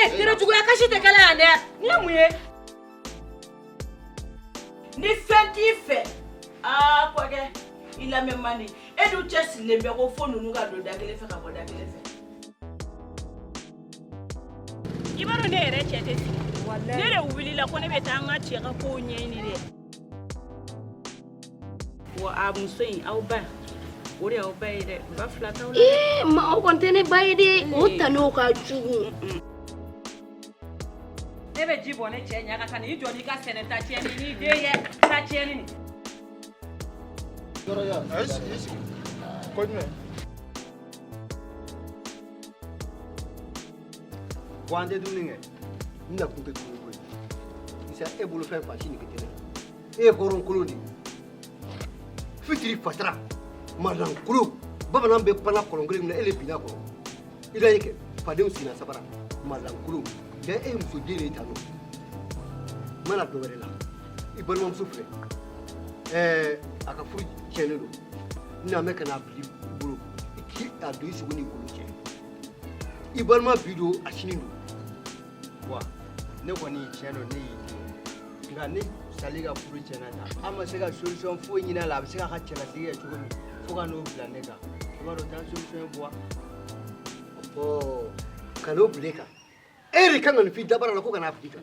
tira juguya kashi te kala ande. Nyamuye. Ni fenti fe. Ah, kwage. Il a même mani. Et nous test les bureaux font nous ga do dagele fe ka bo dagele fe. Ibaro ne re chete si. Wallahi. Ne re ubili la kone betanga chega ko nyeni de. Wa amusoin au ba. Ori au ba ide ba flata wala. Ma o kontene ba ide o tano ka chugu. Ebe jibo ne chenya ka kan ijo ni ka seneta cheni ni de ye ta cheni ni. Doraya, es. Koyme. Wande duninge. Nda kunte duninge. Isa e bolo fa fashini ketene. E koron kuludi. Fitri fatra. Malan kulu. Baba nambe pana kolongre mna ele bina ko. Ila yake fadem sina sabara. Malan kulu. Da e muso dire tano. Mana do werela. Ibon mom sufre. Aka furu chenelo. Ina meka na bili bulu. Iki adu isuguni bulu che. Ibon ma video ashinindo. Wa ne woni cheno ne yi. Ngani saliga furu chenata. Ama sega solution fo nyina la sega ka chela sige chukuni. Foga no planeka. Foga do tan solution boa. Oh, kano bleka. Eri kanga ni fi dabara la ko kana Afrika.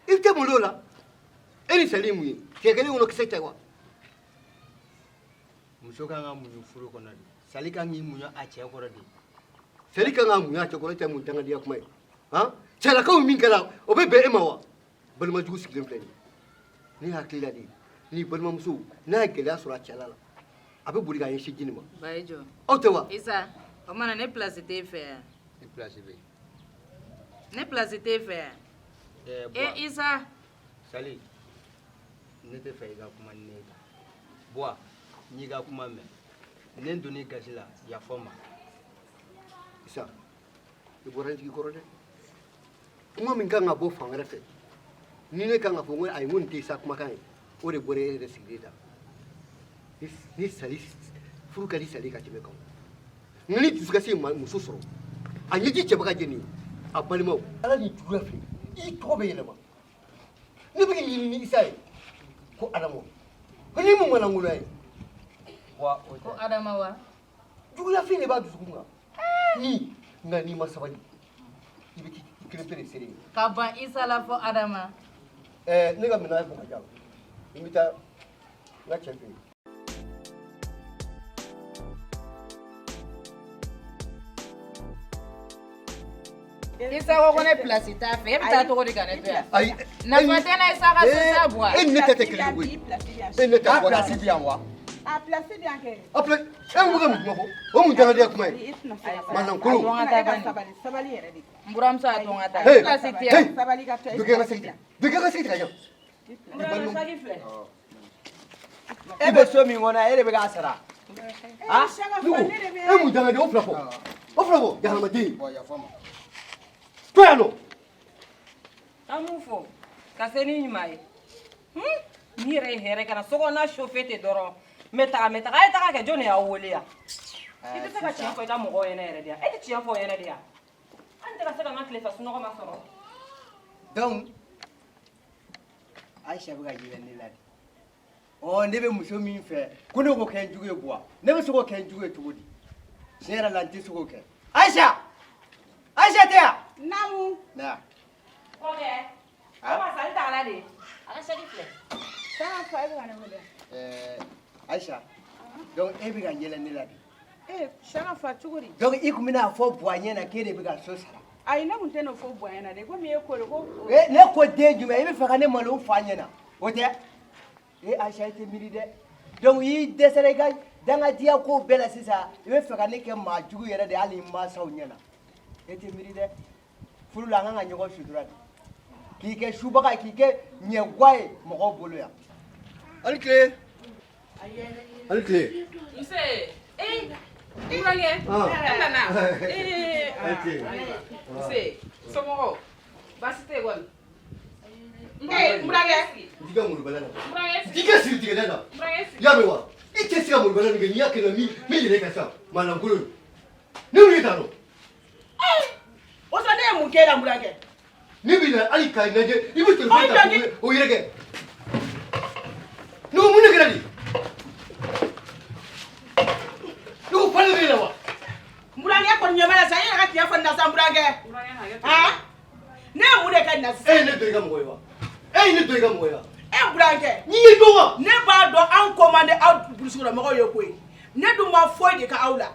Ifte mulola. Eri salimu yi. Tegele uno kiseta wa. Musoka nga munyu furu konadi. Salika ngi munyu ache koradi. Salika nga munyu ache koradi mu tanga dia kumai. Ha? Chala ka min kala obebe emawa. Balma jugu siklen plani. Ni hakila di. Ni balma musu na gela sura chala la. Abe buri ga yin shigini ma. Baijo. Otewa. Isa, o mana ne place te faire. Ni place be. Ne place te faire. Isa. Sali. Ne te fa iga kuma ne. Boa. Ni ga kuma me. Ne ndoni gasila ya foma. Isa. Iboran ti korode. Kuma min kanga bo fangara fe. Ni ne kanga fo ngoi ay mun ti sa kuma kan. Ore bore de sigreta. Ni sali furu kali sali ka tibe kan. Ni tuska si muso soro. Anyi ji cheba jeni. Abalimo. Ala ni tuga fe. I to be yelema. Ni bi ni isai. Ko adamo. Ni mu mana ngulai. Wa Ko adama wa. Tuga fe ne ba dusukunga. Ni ngani masabani. Ibi kire pere sere. Ka ban Isa la fo adama. Ne ga mina ko kaja. Imita na chefe. Isa ko kone place ta fe. Ebe ta to ko diga ne to ya. Ai. Na fatena Isa ka se sa boa. Ne tete kele ko. Ne ta place bien wa. A place bien ke. Après, mu ga mu ko. O mu tanga dia kuma. Manan kulu. Sabali yere di. Mburam sa to ngata. Hey. Place te. Sabali ka tay. Duke ga sekita. Duke ga sekita ya. Mburam sa ki fle. Ebe so mi wona ere be ga asara. Ah, shaga Nuko. fa ne be. Mu tanga dia ofra ko. Ofra ko ya hamadi. Boya fama. Toyano. Amufo. Ka se ni nyumaye. Ni re here kana soko na chauffete doro. Meta ay ta ka jone ya wole ya. Ite se ka chen ko da mo go yene re dia. Ite chen fo yene dia. Ante ka se ka ngakle fa suno ko ma soro. Donc Aisha be ga jile ni ladi. Oh ne be muso min fe. Kuno ko ken juge boa. Ne be so ko ken juge tugodi. Sera lanti so ko ken. Aisha! Aisha tia. Namu. Na. Okay. Ama sa ta la de. Ala se di fle. Shaga fa be kana wole. Aisha. Donc ebe ga jile ni ladi. Shaga fa chuguri. Donc ikumina fo boanye na kede be ga so sara. Ai na mun teno fo boyana de ko me ko ko. Ne ko de jume ebe fa kana malo fanyena. Ote. Aisha te miri de. Donc yi desere ga danga dia ko bela sisa. Ebe fa kana ke ma jugu yere de ali ma saw nyena. Ete miri de. Fulu la nga nyogo sutura. Ki ke subaka ki ke nyegwae mo ko bolo ya. Alclé. Alclé. Ise. Murage. Ela na. Alclé. Ise. Somo. Basite gon. Murage. Diga mu balana. Murage. Diga siri diga dana. Murage. Ya me wa. Ite siga mu balana ngi ya kena mi yere ka sa. Manan kulu. Ne uri tano. O sa ne mun kɛ la Burankɛ. Ni bi na ali ka lajɛ I bɛ téléphone ta o yɛrɛ kɛ. Ne ko mun de kɛra nin? Ne ko falen bɛ na wa? Burankɛ kɔni ɲɛ b'a la sa e yɛrɛ ka tiɲɛ fɔ nin na sa Burankɛ. Han? Ne ye mun de kɛ nin na sisan? E ye ne to I ka mɔgɔ ye wa? E ye ne to I ka mɔgɔ ye wa? Burankɛ. N'i ye dɔn wa? Ne b'a dɔn anw commandé aw burusikɔnɔmɔgɔw ye koyi. Ne dun ma foyi de k'aw la.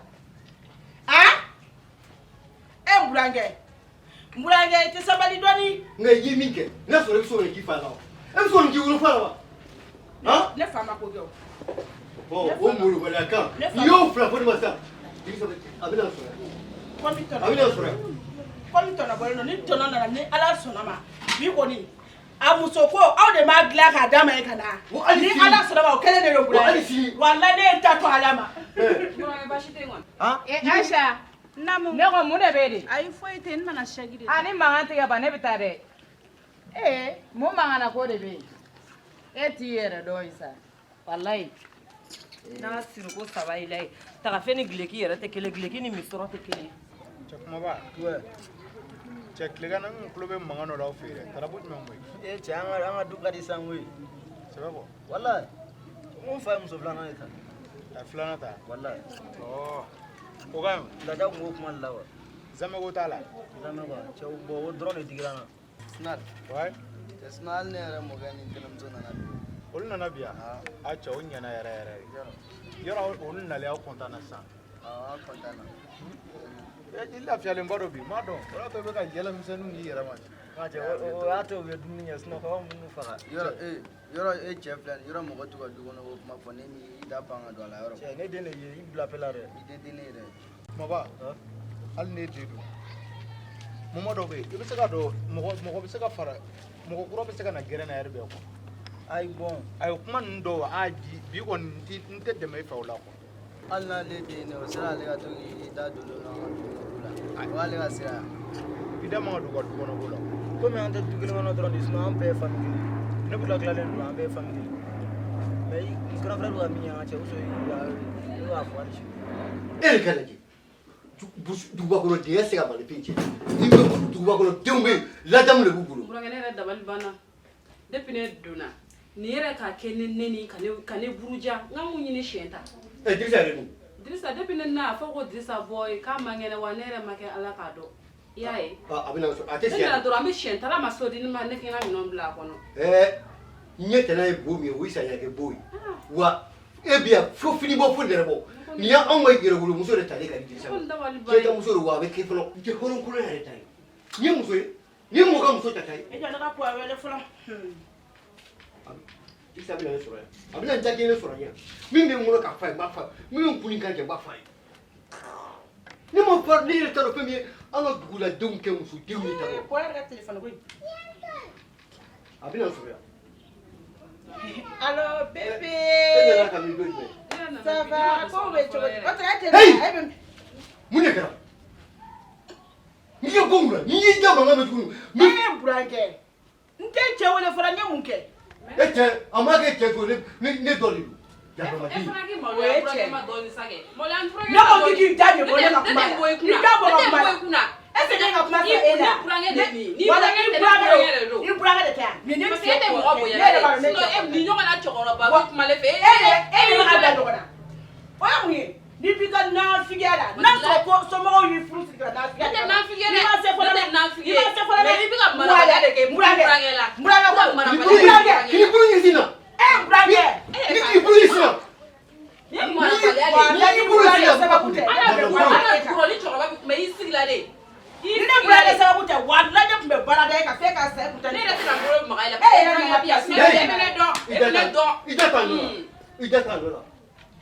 Han? Burankɛ. Burankɛ I tɛ sabali dɔɔni. Nka I ye min kɛ n'a sɔrɔ I bɛ se k'o k'i fa la wa? E bɛ se k'o k'i wolo fa la wa? Han? Ne fa ma ko kɛ o. Bon o molobaliya kan n'i y'o fila fɔ ne ma sisan a bɛna sɔrɔ yan. A bɛna sɔrɔ yan. Komi tɔnɔ bɔlen don ni tɔnɔ nana ni Ala sɔnna ma bi kɔni a muso ko aw de m'a dilan k'a d'a ma ye ka na. Ni Ala sɔnna ma o kelen de don Burankɛ. Walayi ne ye n ta to Ala ma. Burankɛ baasi tɛ yen kɔni. Aïcha. Namu. Ne ko mun de bɛ yen de? Ayi foyi tɛ n nana sɛgi de. Ni mankan tɛ ka ban ne bɛ taa dɛ. Mun mankan na ko de bɛ yen? E t'i yɛrɛ dɔn yi sa. Walayi. N'a siri ko saba I la ye. Tagafɛn ni gileki yɛrɛ tɛ kelen gileki ni misɔrɔ tɛ kelen. Cɛ kumaba. Cɛ tilegan n kulo bɛ mankan dɔ la aw fɛ yen dɛ. Tarabu jumɛn koyi? Cɛ an ka du ka di san koyi. Sɛbɛ bɔ. Walayi. N fa ye muso filanan ye tan. A filanan ta? Walayi. O ka ɲi. Laja kun ko kuma de la wa? Zamɛ ko t'a la? Zamɛ quoi. Cɛw bon o dɔrɔn de digira n na. Sinal. Ouais. Cɛ Sinal hali ne yɛrɛ mɔkɛ ni tɛnɛmuso nana bi. Olu nana bi yan? A cɛ o ɲɛna yɛrɛ yɛrɛ. Yɔrɔ olu nalen aw content na sisan? An content na. I lafiyalenba dɔ bi m'a dɔn o y'a to I bɛ ka yɛlɛmisɛnninw k'i yɛrɛ ma. Cɛ o y'a to u ye dumuni kɛ sinon kaba mun faga. Yɔrɔ e cɛ filɛ nin yɔrɔ mɔgɔ t'u ka du kɔnɔ o kuma fɔ ne m'i da pan ka don a la yɔrɔ. Cɛ ne den de ye I bila pe la dɛ. I tɛ den ne yɛrɛ. Kumaba hali ne den don moment dɔ bɛ yen I bɛ se ka dɔn mɔgɔ bɛ se ka fara mɔgɔ kura bɛ se ka na gɛrɛ na yɛrɛ bɛɛ kɔ. Ayi bon. A ye kuma ninnu dɔw a bi kɔni n tɛ dɛmɛ I fɛ o la quoi. Hali n'ale den ne o sera ale ka to k'i da don o la o y'ale ka sira ye. I da man ka don u ka du kɔnɔ ko la. Komi an tɛ du kelen kɔnɔ dɔrɔn de sinon an bɛɛ ye famille kelen. Ne bolo tilalen don an bɛɛ ye famille kelen. Mais n grand frère bɛ ka min kɛ an ka cɛ muso ne b'a fɔ hali sini. E de ka lajɛ duguba kɔnɔ den tɛ se ka malifɛn cɛ I bɛ duguba kɔnɔ denw bɛ yen ladamu de b'u bolo. Burankɛ ne yɛrɛ dabali banna depuis ne donna nin yɛrɛ ka kɛ ne neni ka ne buruja n ka mun ɲini siɲɛ ta. Dirisa yɛrɛ dun. Dirisa depuis ne na a fɔ ko Dirisa bɔ k'a man kɛnɛ wa ne yɛrɛ ma kɛ Ala k'a dɔn I y'a ye. A bɛna sɔrɔ a tɛ Ne siya. nana dɔrɔn an bɛ siɲɛ tala ma so di ne ma ne kɛ n ka minɛnw bila a kɔnɔ. N ɲɛ tɛnɛ ye bo min ye o ye sariya kɛ bo ye wa e bi yan fo fini bɔ fo nɛrɛ bɔ nin y'anw ka yɛrɛwolomuso de talen ka di Dirisa ma. Cɛ muso de wa a bɛ kɛ fɔlɔ n tɛ hɔrɔnkolo yɛrɛ ta ye. Nin ye muso ye nin ye mɔgɔ ka muso ta ta ye. E jɔ ne ka puwa wele fɔlɔ. Dirisa bɛna ne sɔrɔ yan a bɛna n jaabi ne sɔrɔ yan min bɛ n kɔnɔ ka fa ye n b'a fa min bɛ n kuni kan kɛ n b'a fa ye. Ne ma fa ne yɛrɛ t'a dɔn fɛn min ye an ka duguladenw kɛ musodenw ye tan. Puwa yɛrɛ ka téléphone koyi. A bɛna n sɔrɔ yan. Allo E bébé. nana ka min dɔ jumɛn. Ça va ko bɛ cogo di? O tɛ e tɛ Hey! na e bɛ. Mun de kɛra n'i ye bɔ mun na n'i y'i da mankan mɛn tuguni Burankɛ n tɛ cɛ wele fɔlɔ n ye mun kɛ? e cɛ a ma kɛ cɛ to ne dɔ de don E jakabadi fana k'i maloya Burankɛ ma dɔɔni sa kɛ. Maloya n Burankɛ Ne ko k'i da de bɔ ne ka kuma ne la. tɛ bɔ I kunna. I da bɔ ka Ne tɛ kuma bɔ la. I kunna. Est-ce que ne ka kuma fɛ e la? Ni Burankɛ de nin. Ni Wala Burankɛ i tɛ Burankɛ Burankɛ de don. I Burankɛ de tɛ yan. Mais ne bɛ Parce que e tɛ mɔgɔ bonya ne yɛrɛ b'a dɔn dɛ. ne tɛ Sinon nin ɲɔgɔnna cɛkɔrɔba bɛ kuma ale fɛ. e de bɛ ka da ɲɔgɔn na. O ye mun ye? N'i b'i ka nafigiya la n'a sɔrɔ ko somɔgɔw y'i furu siri ka nafigiya Ne tɛ nafigiya dɛ. N'i ma se fɔlɔ Ne dɛ. tɛ nafigiya. N'i ma se fɔlɔ dɛ. Mais i bɛ ka marabaliya de kɛ Burankɛ la. Burankɛ ko k'i bulu ɲɛ sin na Burankɛ. ni k'i bulu ɲɛ sin na Ni marabaliya de. n'i bulu ɲɛ sin na sababu tɛ. Ala bɛ kuma ala kuro ni cɛkɔrɔba bɛ kuma I sigi la de. Ni ne Burankɛ sababu tɛ walahi ne tun bɛ baara da e kan f'e ka sa e kun tɛ Ne nin yɛrɛ kɛ. tɛ ka n bolo maga I la. E yɛrɛ nana bi yan. E bɛ ne dɔn. E bɛ ne dɔn. i da ta nɔ la i da ta nɔ la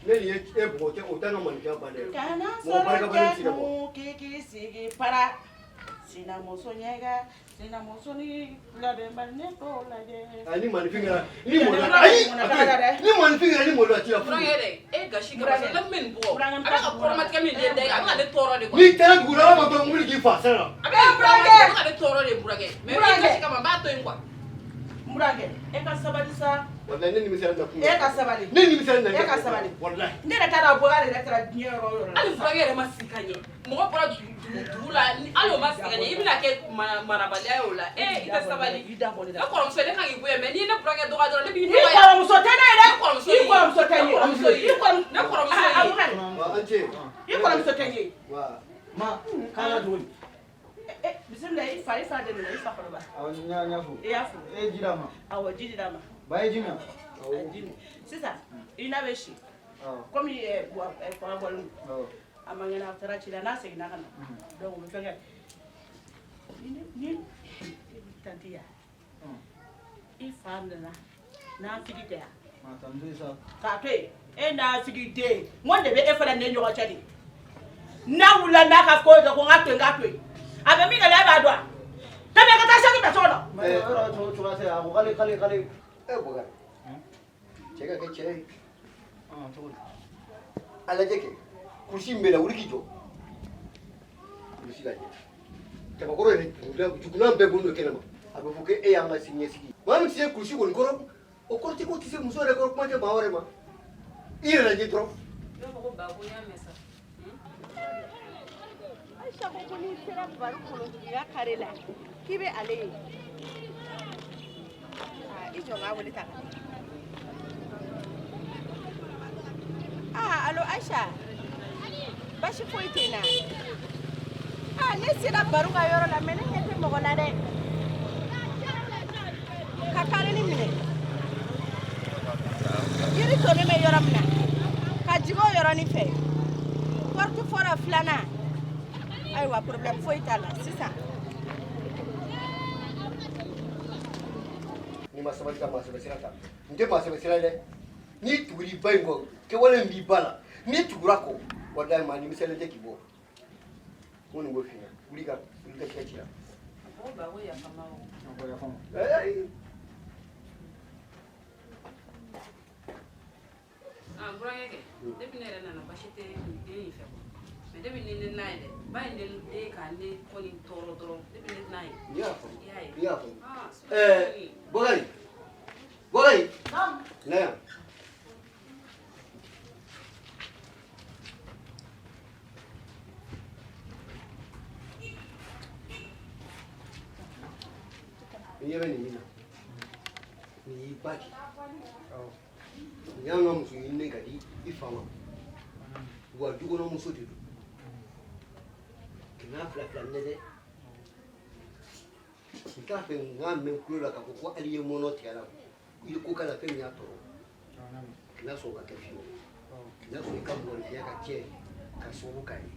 ne nin ye e bugɔ cɛ o tɛ n ka maninfiya ban dɛ Kana mɔgɔ barika bali sigi bɔ sɔrɔ k'i sigi para sinamuso ɲɛga sinamuso ni labɛnbali ne t'o lajɛ. ni maninfin kɛra ni mɔlɔ ayi ni maninfin kɛra ni mɔlɔ a t'i la Burankɛ dɛ e gasi kama sa ne bɛ nin bugɔ. A bɛ ka kɔrɔmatigɛ min den da ye a bɛ ka ne tɔɔrɔ de quoi. n'i taara dugu la ala ma dɔn wuli k'i fa sɛnɛ la A bɛ ka ne tɔɔrɔ de Burankɛ. Mais e gasi kama n b'a to yen quoi. Burange, e ka sabali sa. Wallahi ne nimisala na kuma. E ka sabali. Ne nimisala na. E ka sabali. Wallahi. Ne da tara bogare da tara diɲɛ yɔrɔ yɔrɔ. Ali Burange yɛrɛ ma sikanye. Mɔgɔ bɔra dugu la, ali o ma sikanye. I bɛna kɛ marabaliya ye o la. I ka sabali. Ne kɔrɔmuso ne kan k'i bonya mais n'i ye ne Burange dɔgɔya dɔrɔn ne b'i dɔgɔya. I kɔrɔmuso tɛ ne ye dɛ. I kɔrɔmuso tɛ n ye. Ne kɔrɔmuso ye. Wa I kɔrɔmuso tɛ n ye. wa Ma, kana dugu. Bisimila i fa de minɛ i fa kɔrɔ ba. Awɔ ɲa fo. I y'a fo. E ji d'a ma. Awɔ ji di d'a ma. Ba ye ji min. Ji sisan i n'a bɛ si. Komi kɔrɔ bɔlen don. A ma ŋɛnɛ a taara ci la n'a seginna ka na. Donc o bɛ fɛn kɛ. Ni tanti ya. I fa nana n'a figi tɛ yan. Ma tanti sa. K'a to yen e n'a figi den n ko de bɛ e fana ne ɲɔgɔn cɛ de. N'a wulila n'a ka ko ye ko n ka to yen n k'a to yen. A bɛ min kɛ e b'a dɔn wa? Tɛmɛ ka taa saki bɛ so kɔnɔ. Yɔrɔ cogo se a ko k'ale. Bokari. Cɛ ka kɛ cɛ ye. Cogo di? A lajɛ kɛ. Kurusi min bɛ la wuli k'i jɔ. Kurusi lajɛ. Cɛbakɔrɔ yɛrɛ jugulan bɛɛ bolo don kɛnɛ ma. A bɛ fɔ ko e y'an ka sini ɲɛsigi. Maa min tɛ se kurusi kɔni kɔrɔ o kɔrɔ tɛ ko tɛ se muso yɛrɛ kɔrɔ kuma tɛ maa wɛrɛ ma. I yɛrɛ lajɛ dɔrɔn. Aisha ko n'i sera baro kɔnɔtigiya kare la k'i bɛ ale ye. I jɔ n k'a wele tan. Allo Aisha basi foyi tɛ n na. Ne sera baro ka yɔrɔ la mais ne ɲɛ tɛ mɔgɔ la dɛ. Ka Kareni minɛ. Yiri tonnen bɛ yɔrɔ min na ka jigin o yɔrɔnin fɛ. Porte fɔlɔ filanan. Ayiwa problème foyi t'a la sisan. Ni ma sabali ka maa sɛbɛ sira ta. N tɛ maa sɛbɛ sira ye dɛ. N'i tugura i ba in kɔ kɛwale min b'i ba la n'i tugura kɔ walahi maa nimisalen tɛ k'i bɔ. N kɔni b'o f'i ɲɛna wuli ka tigɛ ci la. Burange depuis ne yɛrɛ nana basi tɛ den in fɛ mais depuis ne n'a ye dɛ ba in de ka ne kɔni tɔɔrɔ dɔrɔn depuis ne n'a ye. I y'a faamu. I y'a faamu. Bokari. Na yan. I ɲɛ bɛ nin min na nin y'i ba di. Nin y'an ka muso ɲininen ka di I fa ma wa dukɔnɔmuso de don. Kɛmɛ fila ne dɛ. N t'a fɛ n k'a mɛn tulo la k'a fɔ ko hali i ye mɔnɔ tigɛ a la i ye ko k'a la fɛn min y'a tɔɔrɔ. Kana sɔn ka kɛ fiyewu. Kana sɔn i ka mɔgɔninfinya ka tiɲɛ ka sababu k'a ye.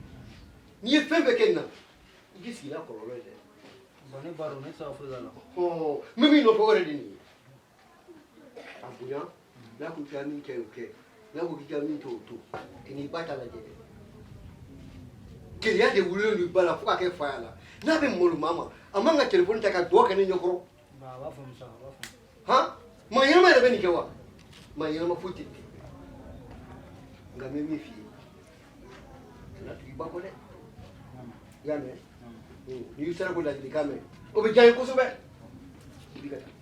N'i ye fɛn fɛn kɛ nin na i k'i sigi n'a kɔlɔlɔ ye dɛ. Bon ne b'a dɔn ne tɛ se ka foyi k'a la. N bɛ min nɔfɛ o yɛrɛ de nin ye. A bonya n'a ko k'i ka min kɛ o kɛ n'a ko k'i ka min to o to k'i n'i ba ta lajɛ dɛ. Keleya de wulilen don i ba la fo ka kɛ fa y'a la n'a bɛ malo maa ma a man ka telefɔni ta ka dugawu kɛ ne ɲɛkɔrɔ. A b'a faamu sa a b'a faamu. Han maa ɲɛnama yɛrɛ bɛ nin kɛ wa maa ɲɛnama foyi tɛ nin kɛ nka n bɛ min f'i ye kana tugu i ba kɔ dɛ i y'a mɛn n'i sera k'o ladilikan mɛn o bɛ diya n ye kosɛbɛ i b'i ka taa.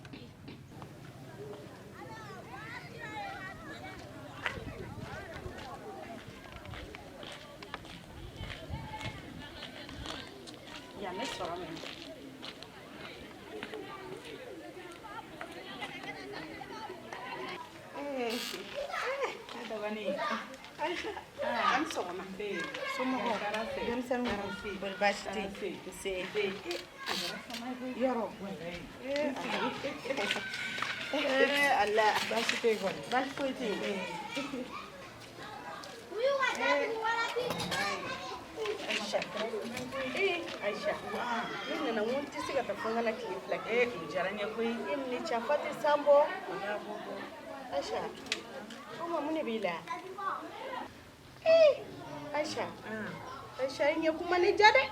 Ya ne sɔrɔ mɛ. An sɔgɔma. Somɔgɔw. Denmisɛnninw. Bari baasi tɛ yen. Nse. Yɔrɔ. Ala. Baasi tɛ yen kɔni. Baasi foyi tɛ yen. Aisha. Aisha. Ne nana n ko n tɛ se ka taa fo n kana tile fila kɛ. O diyara n ye koyi. E ni cafa tɛ san bɔ. Aisha. O ma mun de b'i la? Aisha. Aisha i ɲɛ kuma ne ja dɛ.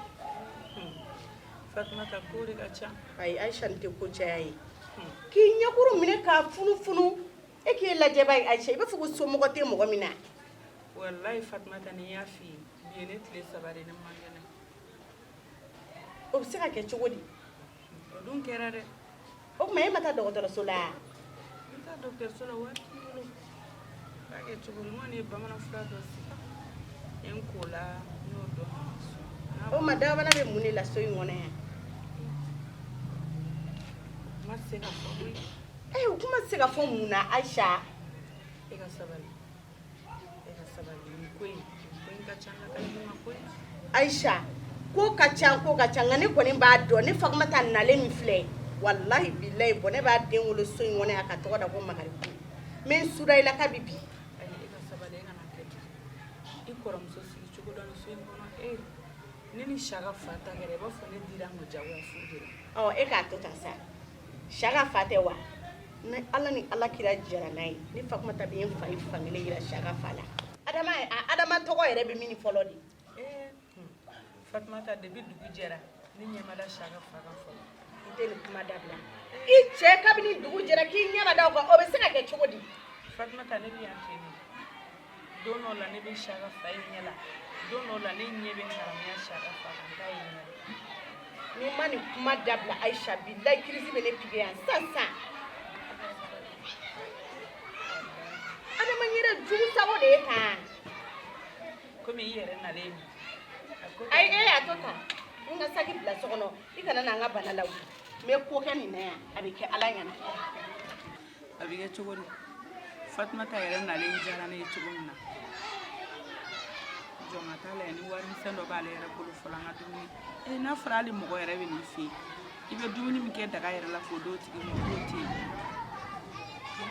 Fatumata ko de ka ca. Ayi Aisha nin tɛ ko caya ye. K'i ɲɛkuru minɛ k'a funufunu. E k'e lajɛ ba ye Aisha i b'a fɔ ko somɔgɔ tɛ mɔgɔ min na. Wallahi Fatumata ni y'a f'i ye. Bi ye ne tile 3 de ne man kɛnɛ. O bɛ se ka kɛ cogo di? O dun kɛra dɛ. o kuma e ma taa dɔgɔtɔrɔso la n taa dɔgɔtɔrɔso la waati bolo k'a kɛ cogo min n kɔni ye bamanan fura dɔ sisan n ko la n y'o dɔn o ma dabana bɛ mun de la so in kɔnɔ yan ma se ka fɔ koyi o kuma tɛ se ka fɔ mun na Ayisa e ka sabali nin ko in ka ca n la ka ɲuman ma koyi Ayisa ko ka ca nka ne kɔni b'a dɔn ne Fatumata nalen min filɛ wallahi billahi bɔn ne b'a den wolo so in kɔnɔ yan ka tɔgɔ da ko Magaribu mais n sura i la ka bi bi ayi e ka sabali e kana kɛ ten i kɔrɔmuso sigi cogo dɔ ni so in kɔnɔ ne ni Saka fa ta kɛra i b'a fɔ ne dira ma jagoya furu de la e k'a to tan sa Saka fa tɛ wa ni Ala ni Ala kira jɛra n'a ye ni Fatumata bɛ n fa ye fankelen yira Saka fa la Adama tɔgɔ yɛrɛ bɛ min fɔlɔ de Fatumata depuis dugu jɛra ne ɲɛ ma da Saka fa kan fɔlɔ i tɛ nin kuma dabila i cɛ kabini dugu jɛra k'i ɲɛ ma da o kan o bɛ se ka kɛ cogo di Fatumata ne bɛ yan ten de don dɔ la ne bɛ Saka fa ye ɲɛ la don dɔ la ne ɲɛ bɛ haramuya Saka fa kan n t'a ye ɲɛ la ni ma nin kuma dabila Ayisa billahi crise bɛ ne piqué yan sisan Adama yɛrɛ jugu sago de ye kan komi i yɛrɛ nalen min ayi a to tan n ka saki bila so kɔnɔ i kana n'an ka bana lawuli n bɛ ko kɛ nin na yan a bɛ kɛ Ala ɲɛna a bɛ kɛ cogo di Fatumata yɛrɛ nalen diyara ne ye cogo min na jɔn ka taa lajɛ ni warimisɛn dɔ b'ale yɛrɛ bolo fɔlɔ an ka dumuni n'a fɔra hali mɔgɔ yɛrɛ bɛ nin fɛ yen i bɛ dumuni min kɛ daga yɛrɛ la k'o d'o tigi ma k'o tɛ yen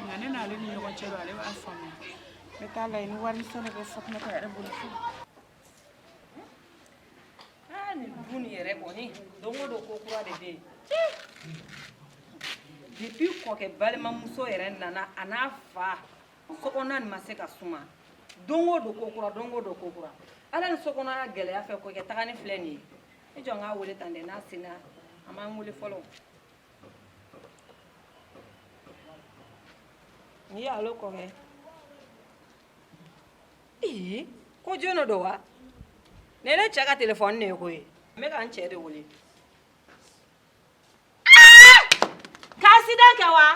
nka ne n'ale ni ɲɔgɔn cɛ don ale b'a faamuya n bɛ taa lajɛ ni warimisɛn dɔ bɛ Fatumata yɛrɛ bolo fɔlɔ nin dun yɛrɛ kɔni don o don ko kura de bɛ yen depuis kɔkɛ balimamuso yɛrɛ nana a n'a fa sokɔnɔna nin ma se ka suma don o don ko kura ala ni sokɔnɔna gɛlɛya fɛ kɔkɛ taga ni filɛ nin ye e jɔ n k'a wele tan dɛ n'a sina a m'an wele fɔlɔ n'i ye alo kɔkɛ ko jɔn don wa ne cɛ ka telefɔni de ye koyi n bɛ ka n cɛ de wele k'asidan kɛ wa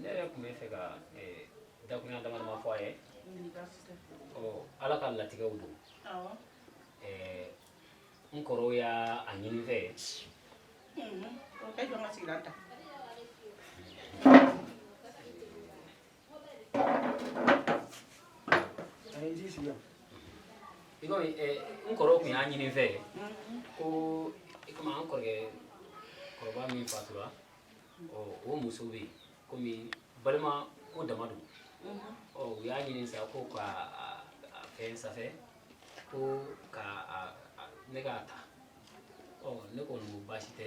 ne yɛrɛ tun bɛ fɛ ka dakunya damadama fɔ a ye ala ka latigɛw don n kɔrɔw y'a ɲini fɛ i komi n kɔrɔw tun y'a ɲini fɛ ko i komi an kɔrɔba min fatura o muso bɛ yen komi balima ko dama don u y'a ɲini sa ko ka fɛn sanfɛ ko ka ne k'a ta ne kɔni ko baasi tɛ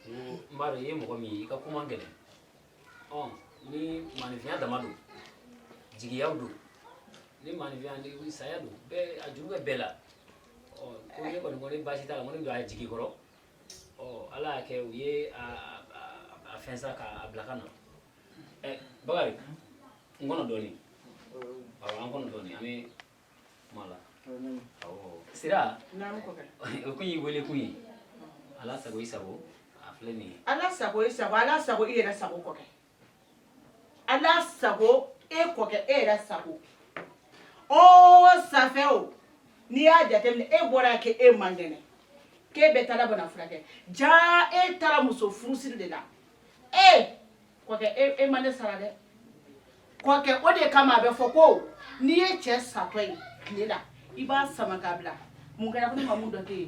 n b'a dɔn i ye mɔgɔ min ye i ka kuma gɛlɛn ni maanifinya dama don jigiyaw don ni maanifinya ni saya don bɛɛ a juru bɛ bɛɛ la ko ne kɔni ko ne baasi t'a la ko ne don a jigi kɔrɔ ala y'a kɛ u ye a fɛn sa k'a bila ka na Bakari n kɔnɔ dɔɔnin awɔ an kɔnɔ dɔɔnin an bɛ kuma la awɔ Sira o kun y'i wele kun ye Ala sago i sago a filɛ nin ye Ala sago i sago Ala sago i yɛrɛ sago kɔkɛ Ala sago e kɔkɛ e yɛrɛ sago Safɛ o n'i y'a jateminɛ e bɔra kɛ e man kɛnɛ k'e bɛ taara bana furakɛ jaa e taara muso furusiri de la kɔkɛ e man ne sara dɛ kɔkɛ o de kama a bɛ fɔ ko n'i ye cɛ satɔ ye tile la i b'a sama k'a bila mun kɛra ko ne ma mun dɔ k'e ye